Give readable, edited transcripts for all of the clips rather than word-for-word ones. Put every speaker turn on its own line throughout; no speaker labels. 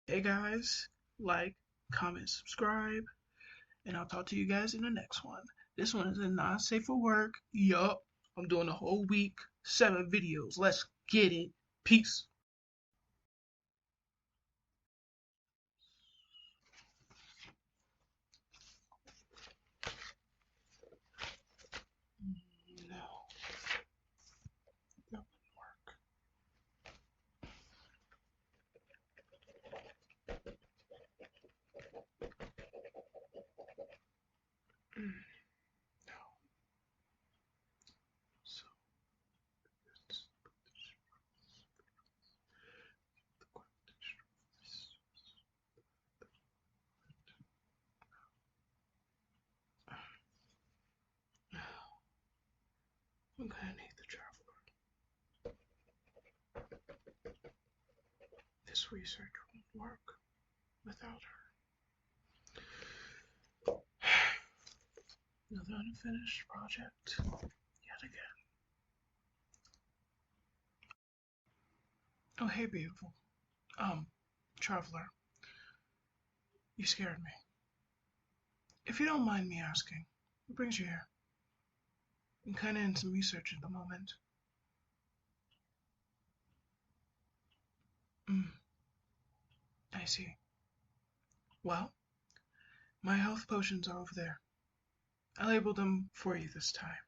Hey guys, like, comment, subscribe, and I'll talk to you guys in the next one. This one is not safe for work. Yup, I'm doing a whole week, 7 videos. Let's get it. Peace. No, that wouldn't work. No. So let's put I'm gonna need the traveler. This research won't work without her. Another unfinished project yet again. Oh, hey, beautiful. Traveler, you scared me. If you don't mind me asking, what brings you here? I'm kinda in some research at the moment. I see. Well, my health potions are over there. I labeled them for you this time.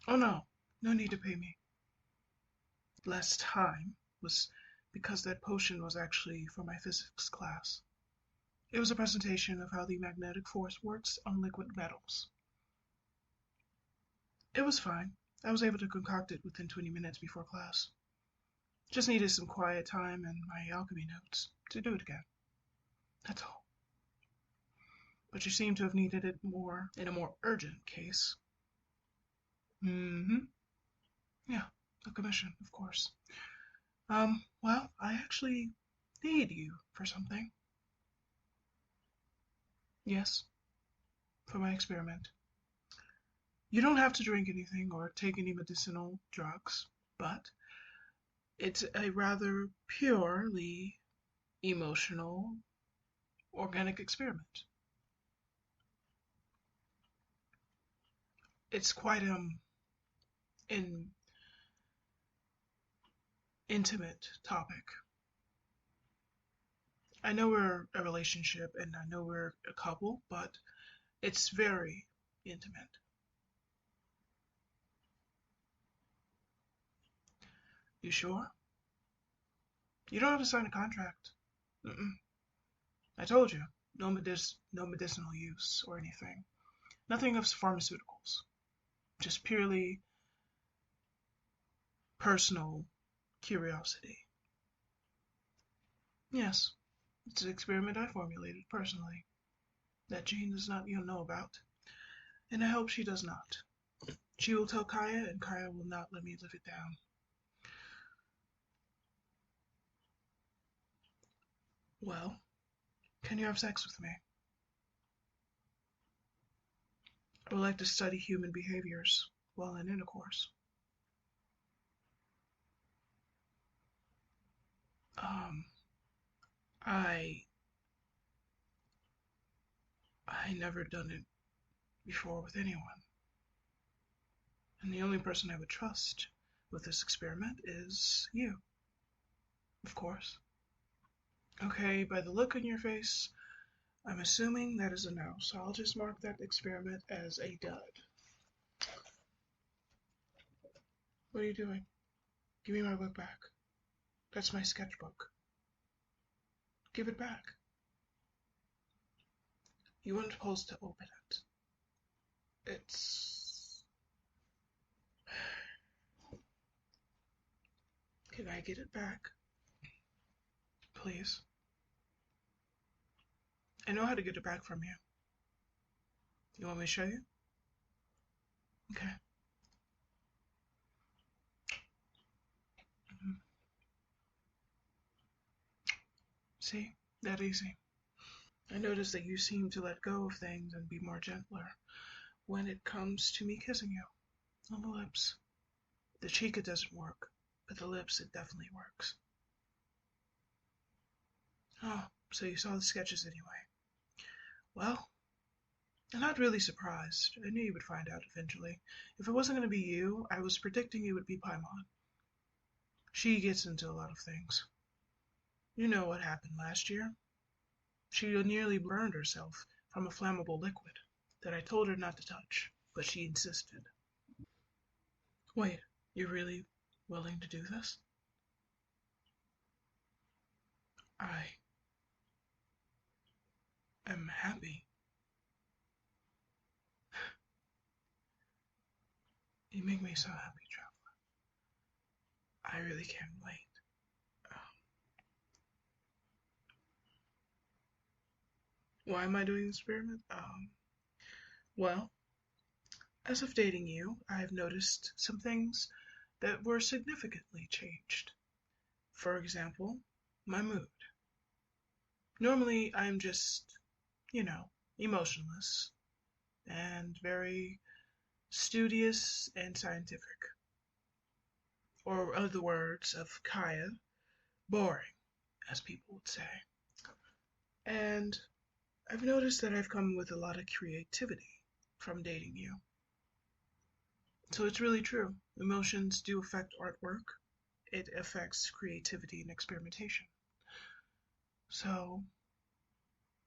Oh no, no need to pay me. Last time was because that potion was actually for my physics class. It was a presentation of how the magnetic force works on liquid metals. It was fine. I was able to concoct it within 20 minutes before class. Just needed some quiet time and my alchemy notes to do it again. That's all. But you seem to have needed it more in a more urgent case. Mm-hmm. Yeah, a commission, of course. Well, I actually need you for something. Yes, for my experiment. You don't have to drink anything or take any medicinal drugs, but it's a rather purely emotional, organic experiment. It's quite an intimate topic. I know we're a relationship and I know we're a couple, but it's very intimate. You sure? You don't have to sign a contract. Mm-mm. I told you, no medicinal use or anything. Nothing of pharmaceuticals. Just purely personal curiosity. Yes, it's an experiment I formulated personally that Jean does not even know about, and I hope she does not. She will tell Kaya, and Kaya will not let me live it down. Well, can you have sex with me? I would like to study human behaviors while in intercourse. Um, I never done it before with anyone. And the only person I would trust with this experiment is you, of course. Okay, by the look on your face, I'm assuming that is a no, so I'll just mark that experiment as a dud. What are you doing? Give me my book back. That's my sketchbook. Give it back. You weren't supposed to open it. It's... Can I get it back? Please. I know how to get it back from you. You want me to show you? Okay. See? That easy. I notice that you seem to let go of things and be more gentler when it comes to me kissing you on the lips. The cheek, it doesn't work, but the lips, it definitely works. Oh, so you saw the sketches anyway. Well, I'm not really surprised. I knew you would find out eventually. If it wasn't going to be you, I was predicting it would be Paimon. She gets into a lot of things. You know what happened last year? She nearly burned herself from a flammable liquid that I told her not to touch, but she insisted. Wait, you're really willing to do this? I am happy. You make me so happy, Traveler. I really can't wait. Why am I doing this experiment? Well, as of dating you, I have noticed some things that were significantly changed. For example, my mood. Normally, I'm just, emotionless and very studious and scientific. Or, other words of Kaya, boring, as people would say. And I've noticed that I've come with a lot of creativity from dating you. So it's really true. Emotions do affect artwork. It affects creativity and experimentation. So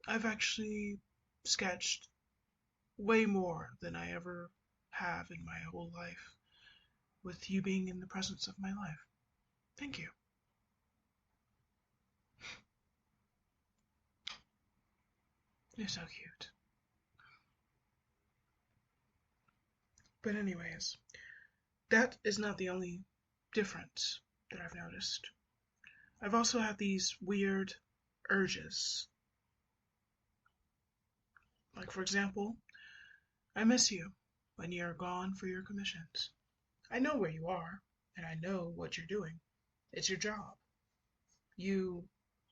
I've actually sketched way more than I ever have in my whole life, with you being in the presence of my life. Thank you. You're so cute. But anyways, that is not the only difference that I've noticed. I've also had these weird urges. Like, for example, I miss you when you're gone for your commissions. I know where you are, and I know what you're doing. It's your job. You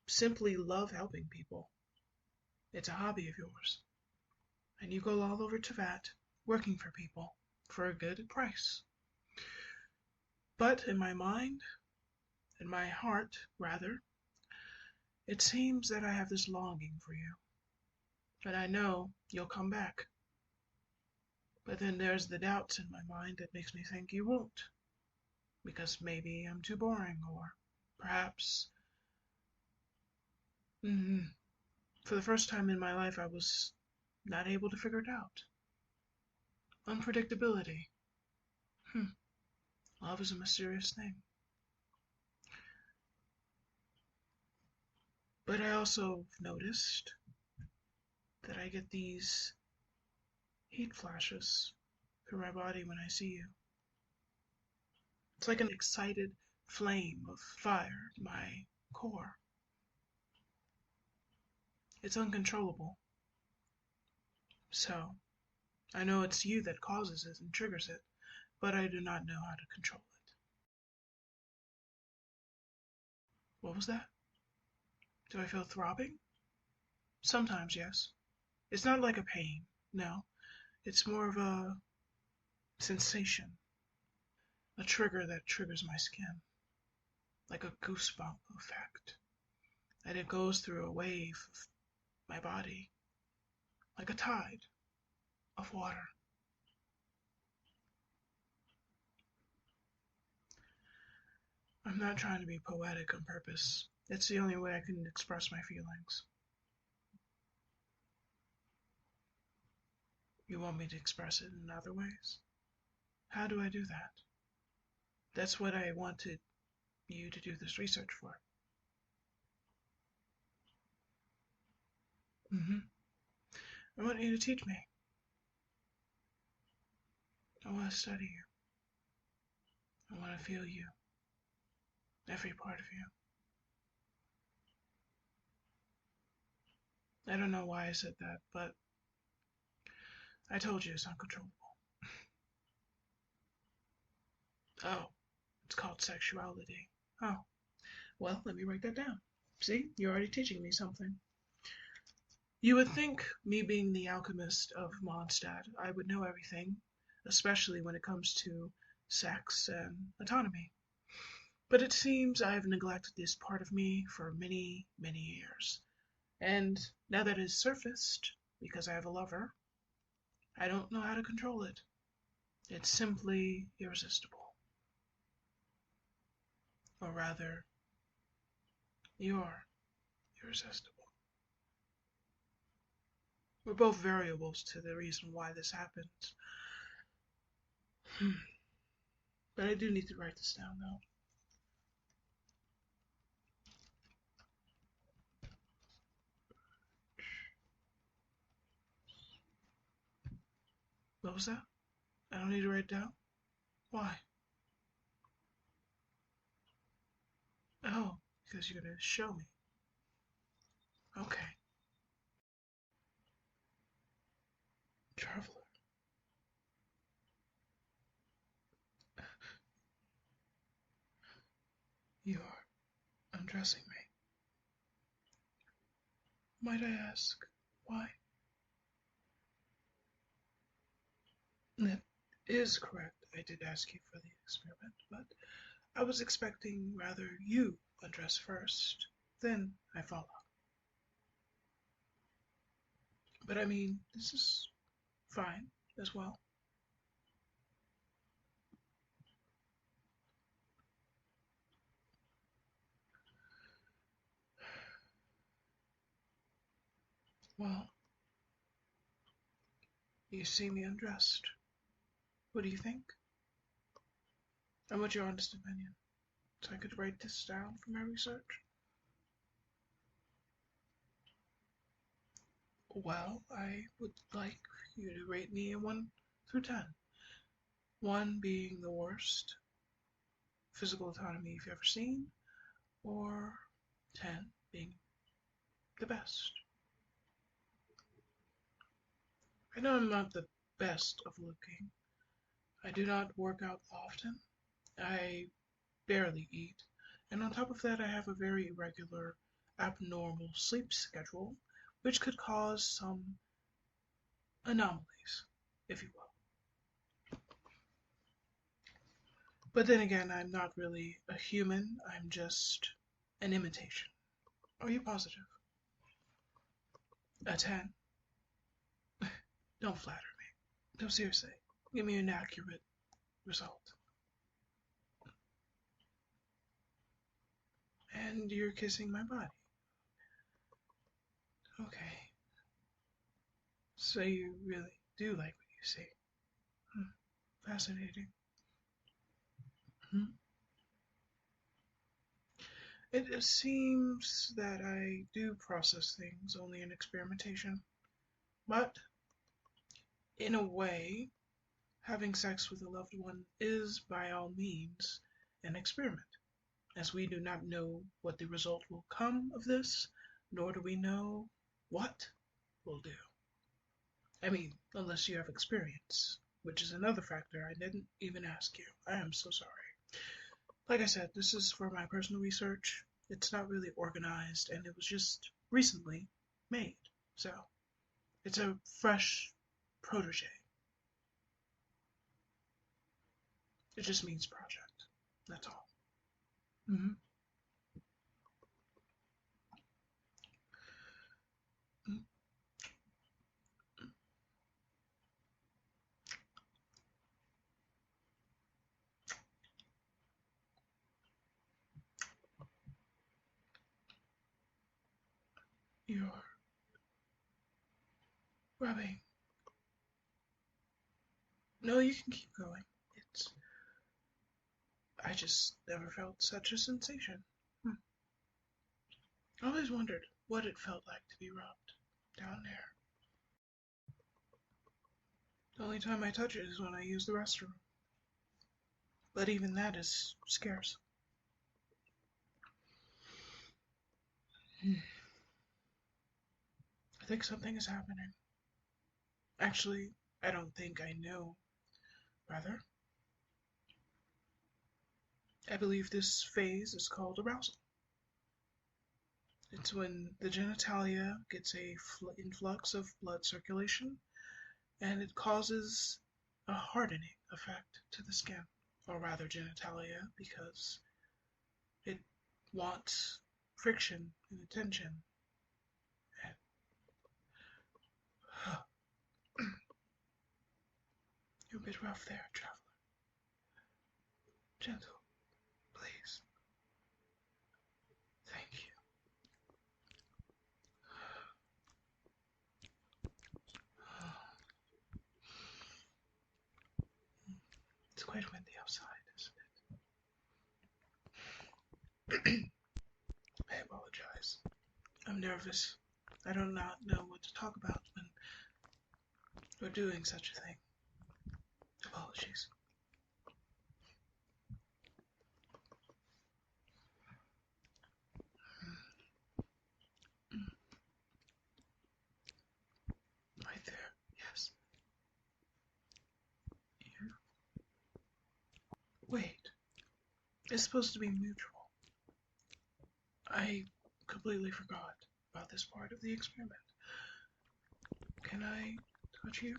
simply love helping people. It's a hobby of yours. And you go all over Teyvat working for people for a good price. But in my mind, in my heart, rather, it seems that I have this longing for you. And I know you'll come back. But then there's the doubts in my mind that makes me think you won't. Because maybe I'm too boring, or perhaps for the first time in my life I was not able to figure it out. Unpredictability. Love is a mysterious thing. But I also noticed that I get these heat flashes through my body when I see you. It's like an excited flame of fire in my core. It's uncontrollable. So, I know it's you that causes it and triggers it, but I do not know how to control it. What was that? Do I feel throbbing? Sometimes, yes. It's not like a pain, no. It's more of a sensation. A trigger that triggers my skin. Like a goosebump effect. And it goes through a wave of my body. Like a tide of water. I'm not trying to be poetic on purpose. It's the only way I can express my feelings. You want me to express it in other ways? How do I do that? That's what I wanted you to do this research for. I want you to teach me. I want to study you. I want to feel you. Every part of you. I don't know why I said that, but I told you it's uncontrollable. Oh, it's called sexuality. Oh, well, let me write that down. See, you're already teaching me something. You would think, me being the alchemist of Mondstadt, I would know everything, especially when it comes to sex and autonomy. But it seems I have neglected this part of me for many, many years. And now that it has surfaced, because I have a lover, I don't know how to control it. It's simply irresistible. Or rather, you're irresistible. We're both variables to the reason why this happens. But I do need to write this down, though. What was that? I don't need to write it down? Why? Oh, because you're going to show me. Okay. Traveler. You are undressing me. Might I ask why? That is correct. I did ask you for the experiment, but I was expecting rather you undress first, then I follow. But I mean, this is fine as well. Well, you see me undressed. What do you think? And what's your honest opinion? So I could write this down for my research? Well, I would like you to rate me a 1 through 10. 1 being the worst physical autonomy you've ever seen, or 10 being the best. I know I'm not the best of looking. I do not work out often. I barely eat. And on top of that, I have a very irregular, abnormal sleep schedule, which could cause some anomalies, if you will. But then again, I'm not really a human. I'm just an imitation. Are you positive? A 10? Don't flatter me. No, seriously. Give me an accurate result. And you're kissing my body. Okay. So you really do like what you see. Fascinating. It seems that I do process things only in experimentation. But, in a way, having sex with a loved one is, by all means, an experiment, as we do not know what the result will come of this, nor do we know what will do. I mean, unless you have experience, which is another factor I didn't even ask you. I am so sorry. Like I said, this is for my personal research. It's not really organized, and it was just recently made, so it's a fresh protege. It just means project. That's all. You're rubbing. No, you can keep going. I just never felt such a sensation. I always wondered what it felt like to be rubbed down there. The only time I touch it is when I use the restroom. But even that is scarce. I think something is happening. Actually, I don't think I know. Rather, I believe this phase is called arousal. It's when the genitalia gets a influx of blood circulation, and it causes a hardening effect to the skin, or rather genitalia, because wants friction and attention. And you're a bit rough there, traveler. Gentle, please. Thank you. It's quite windy outside, isn't it? I apologize. I'm nervous. I do not know what to talk about when we're doing such a thing. Apologies. Right there, yes. You. Wait. It's supposed to be mutual. I completely forgot about this part of the experiment. Can I touch you?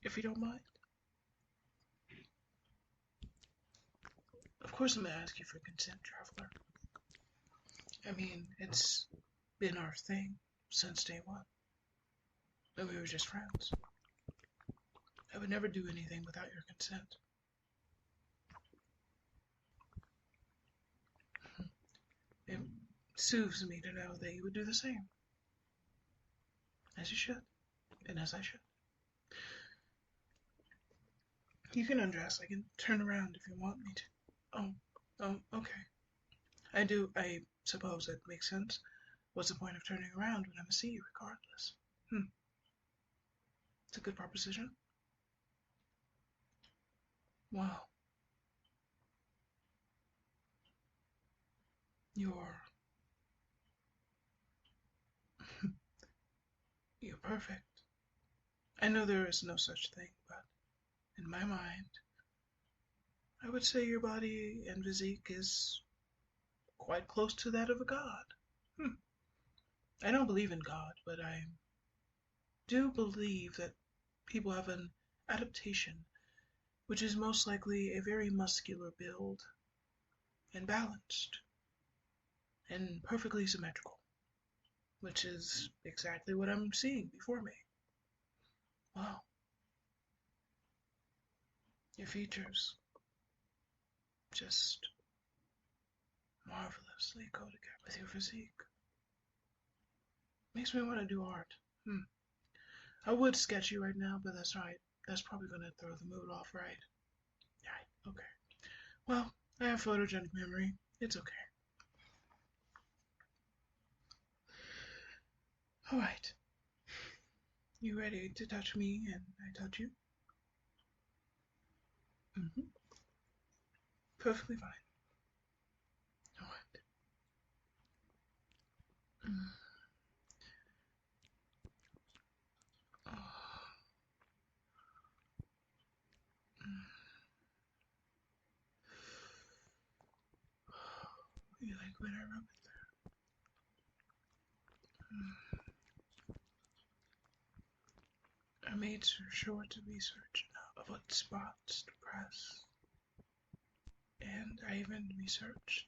If you don't mind? Of course I'm gonna ask you for consent, traveler. I mean, it's been our thing since day one. And we were just friends. I would never do anything without your consent. It soothes me to know that you would do the same. As you should. And as I should. You can undress. I can turn around if you want me to. Oh, okay. I suppose that makes sense. What's the point of turning around when I'm gonna see you regardless? It's a good proposition. Wow. You're perfect. I know there is no such thing, but in my mind, I would say your body and physique is quite close to that of a god. I don't believe in God, but I do believe that people have an adaptation, which is most likely a very muscular build, and balanced, and perfectly symmetrical, which is exactly what I'm seeing before me. Wow. Your features just marvelously go together with your physique. Makes me want to do art. I would sketch you right now, but that's right. That's probably going to throw the mood off, right? Right, okay. Well, I have photogenic memory. It's okay. Alright. You ready to touch me and I touch you? Perfectly fine. Alright. You like when I rub it there? I made sure to research what spots to press. And I even researched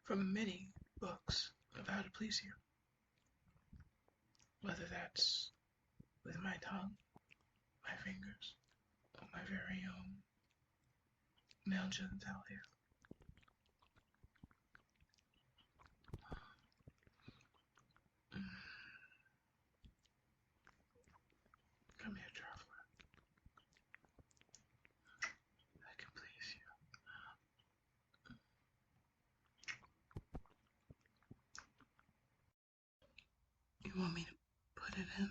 from many books of how to please you. Whether that's with my tongue, my fingers, or my very own male genitalia. Come here, traveler. I can please you. You want me to put it in?